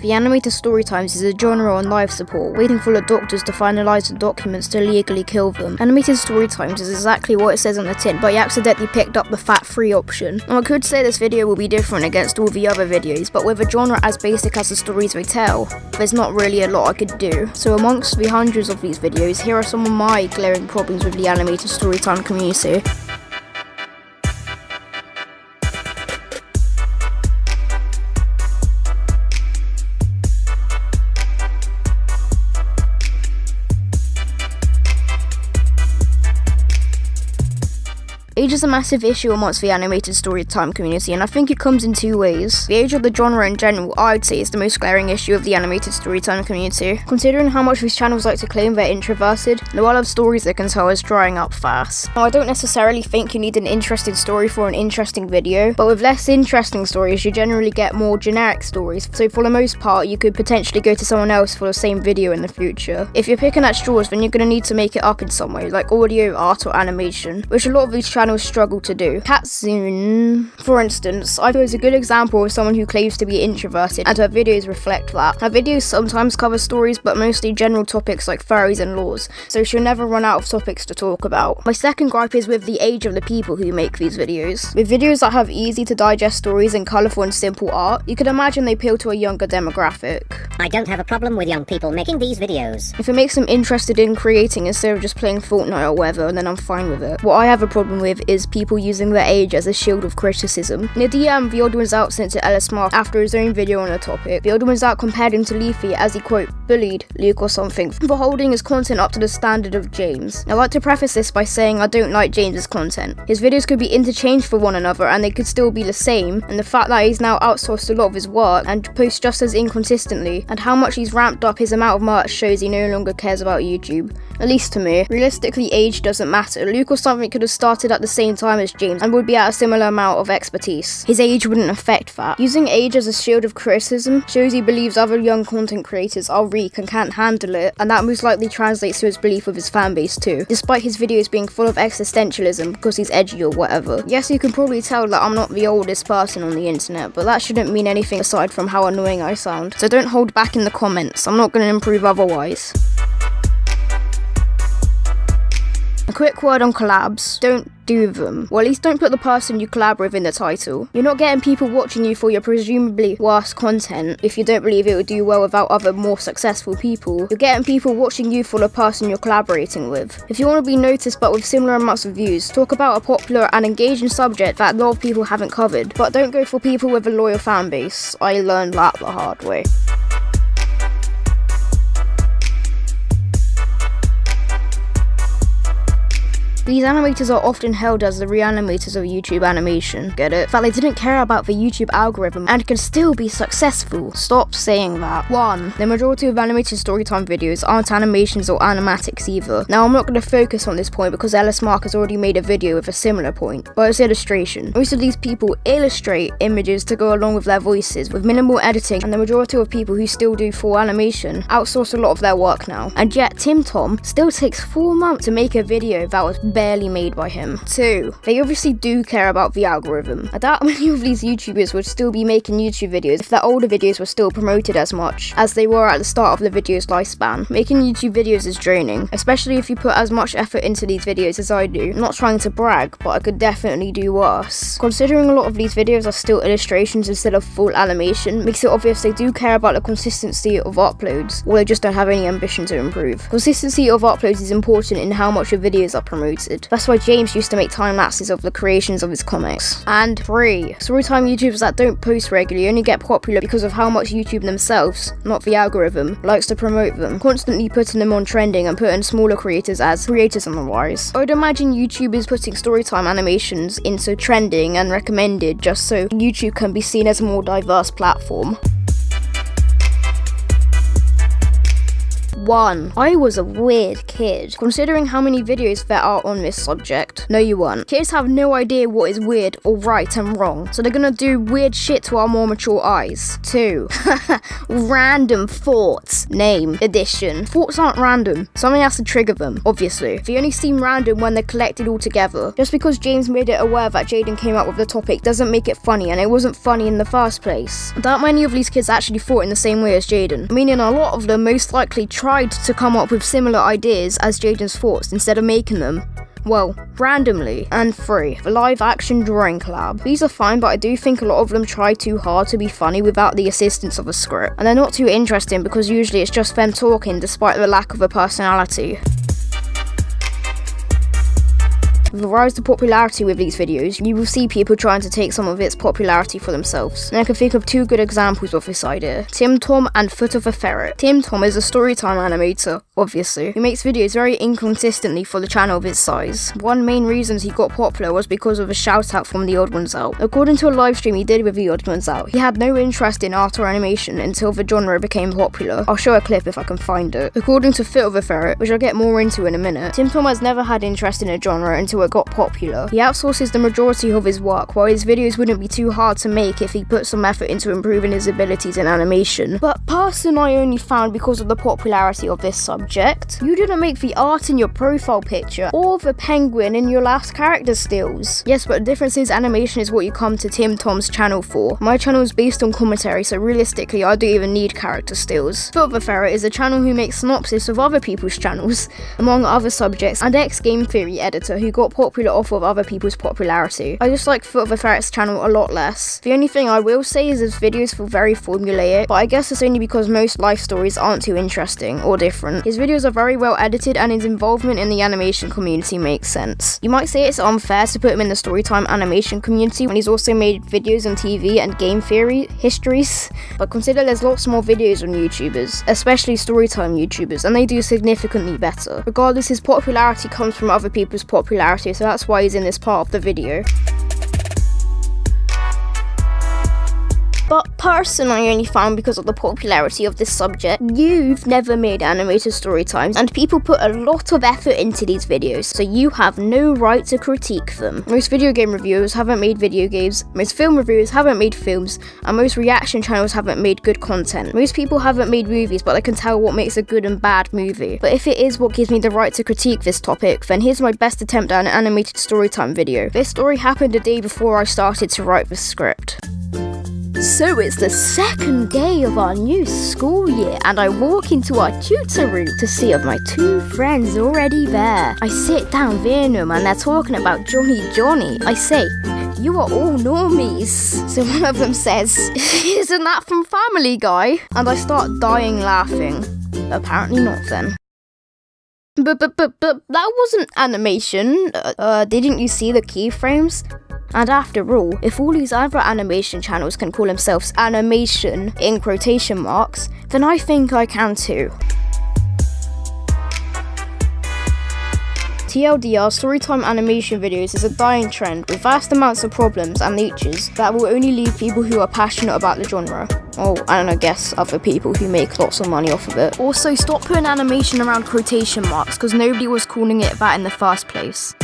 The animated story times is a genre on life support, waiting for the doctors to finalise the documents to legally kill them. Animated story times is exactly what it says on the tin, but you accidentally picked up the fat-free option. Now I could say this video will be different against all the other videos, but with a genre as basic as the stories they tell, there's not really a lot I could do. So amongst the hundreds of these videos, here are some of my glaring problems with the animated Storytime community. Age is a massive issue amongst the animated Storytime community, and I think it comes in two ways. The age of the genre in general, I'd say, is the most glaring issue of the animated Storytime community. Considering how much these channels like to claim they're introverted, the well of stories they can tell is drying up fast. Now, I don't necessarily think you need an interesting story for an interesting video, but with less interesting stories, you generally get more generic stories, so for the most part, you could potentially go to someone else for the same video in the future. If you're picking at straws, then you're going to need to make it up in some way, like audio, art, or animation, which a lot of these channels struggle to do. Katsune, for instance, I feel is a good example of someone who claims to be introverted, and her videos reflect that. Her videos sometimes cover stories, but mostly general topics like furries and laws, so she'll never run out of topics to talk about. My second gripe is with the age of the people who make these videos. With videos that have easy to digest stories and colourful and simple art, you could imagine they appeal to a younger demographic. I don't have a problem with young people making these videos. If it makes them interested in creating instead of just playing Fortnite or whatever, then I'm fine with it. What I have a problem with is people using their age as a shield of criticism. In a DM, the old one's out sent to Ellis Mark after his own video on the topic. The old one's out compared him to Leafy as he, quote, bullied Luke or something for holding his content up to the standard of James. Now, I'd like to preface this by saying I don't like James's content. His videos could be interchanged for one another and they could still be the same, and the fact that he's now outsourced a lot of his work and posts just as inconsistently, and how much he's ramped up his amount of merch shows he no longer cares about YouTube. At least to me. Realistically, age doesn't matter. Luke or something could have started at the same time as James and would be at a similar amount of expertise. His age wouldn't affect that. Using age as a shield of criticism shows he believes other young content creators are weak and can't handle it, and that most likely translates to his belief of his fanbase too, despite his videos being full of existentialism because he's edgy or whatever. Yes, you can probably tell that I'm not the oldest person on the internet, but that shouldn't mean anything aside from how annoying I sound. So don't hold back in the comments, I'm not going to improve otherwise. A quick word on collabs. Don't do them. Or at least don't put the person you collab with in the title. You're not getting people watching you for your presumably worst content if you don't believe it would do well without other more successful people. You're getting people watching you for the person you're collaborating with. If you want to be noticed but with similar amounts of views, talk about a popular and engaging subject that a lot of people haven't covered. But don't go for people with a loyal fan base. I learned that the hard way. These animators are often held as the reanimators of YouTube animation. Get it? In fact, they didn't care about the YouTube algorithm and can still be successful. Stop saying that. 1. The majority of animated Storytime videos aren't animations or animatics either. Now, I'm not going to focus on this point because Ellis Mark has already made a video with a similar point, but it's illustration. Most of these people illustrate images to go along with their voices with minimal editing, and the majority of people who still do full animation outsource a lot of their work now. And yet, Tim Tom still takes 4 months to make a video that was barely made by him. 2. They obviously do care about the algorithm. I doubt many of these YouTubers would still be making YouTube videos if their older videos were still promoted as much as they were at the start of the video's lifespan. Making YouTube videos is draining, especially if you put as much effort into these videos as I do. I'm not trying to brag, but I could definitely do worse. Considering a lot of these videos are still illustrations instead of full animation, makes it obvious they do care about the consistency of uploads, or they just don't have any ambition to improve. Consistency of uploads is important in how much your videos are promoted. That's why James used to make time lapses of the creations of his comics. And 3. Storytime YouTubers that don't post regularly only get popular because of how much YouTube themselves, not the algorithm, likes to promote them, constantly putting them on trending and putting smaller creators as creators on the rise. I would imagine YouTubers putting Storytime animations into trending and recommended just so YouTube can be seen as a more diverse platform. 1. I was a weird kid, considering how many videos there are on this subject. No, you weren't. Kids have no idea what is weird or right and wrong, so they're gonna do weird shit to our more mature eyes. 2. Random thoughts. Name. Addition. Thoughts aren't random. Something has to trigger them, obviously. They only seem random when they're collected all together. Just because James made it aware that Jaden came up with the topic doesn't make it funny, and it wasn't funny in the first place. That many of these kids actually thought in the same way as Jaden, meaning a lot of them most likely tried to come up with similar ideas as Jaden's thoughts instead of making them, well, randomly. And 3. The live action drawing collab. These are fine, but I do think a lot of them try too hard to be funny without the assistance of a script. And they're not too interesting because usually it's just them talking despite the lack of a personality. With the rise to popularity with these videos, you will see people trying to take some of its popularity for themselves. And I can think of 2 good examples of this idea: Tim Tom and Foot of a Ferret. Tim Tom is a Storytime animator, obviously, who makes videos very inconsistently for the channel of his size. One main reason he got popular was because of a shout out from The Odd Ones Out. According to a live stream he did with The Odd Ones Out, he had no interest in art or animation until the genre became popular. I'll show a clip if I can find it. According to Foot of a Ferret, which I'll get more into in a minute, Tim Tom has never had interest in a genre until it got popular. He outsources the majority of his work, while his videos wouldn't be too hard to make if he put some effort into improving his abilities in animation. But person I only found because of the popularity of this subject. You didn't make the art in your profile picture or the penguin in your last character stills. Yes, but the difference is animation is what you come to Tim Tom's channel for. My channel is based on commentary, so realistically I don't even need character stills. Foot of a Ferret is a channel who makes synopsis of other people's channels, among other subjects, and ex-game theory editor who got popular off of other people's popularity. I just like Foot of a Ferret's channel a lot less. The only thing I will say is his videos feel very formulaic, but I guess it's only because most life stories aren't too interesting or different. His videos are very well edited and his involvement in the animation community makes sense. You might say it's unfair to put him in the Storytime animation community when he's also made videos on TV and game theory histories, but consider there's lots more videos on YouTubers, especially Storytime YouTubers, and they do significantly better. Regardless, his popularity comes from other people's popularity, so that's why he's in this part of the video. But person I only found because of the popularity of this subject. You've never made animated story times, and people put a lot of effort into these videos, so you have no right to critique them. Most video game reviewers haven't made video games, most film reviewers haven't made films, and most reaction channels haven't made good content. Most people haven't made movies, but they can tell what makes a good and bad movie. But if it is what gives me the right to critique this topic, then here's my best attempt at an animated storytime video. This story happened a day before I started to write the script. So it's the second day of our new school year, and I walk into our tutor room to see if my 2 friends already there. I sit down near them and they're talking about Johnny. I say, "You are all normies." So one of them says, "Isn't that from Family Guy?" And I start dying laughing. Apparently not then. But that wasn't animation. Didn't you see the keyframes? And after all, if all these other animation channels can call themselves animation in quotation marks, then I think I can too. TLDR, Storytime animation videos is a dying trend with vast amounts of problems and niches that will only leave people who are passionate about the genre. Oh, and I guess other people who make lots of money off of it. Also, stop putting animation around quotation marks because nobody was calling it that in the first place.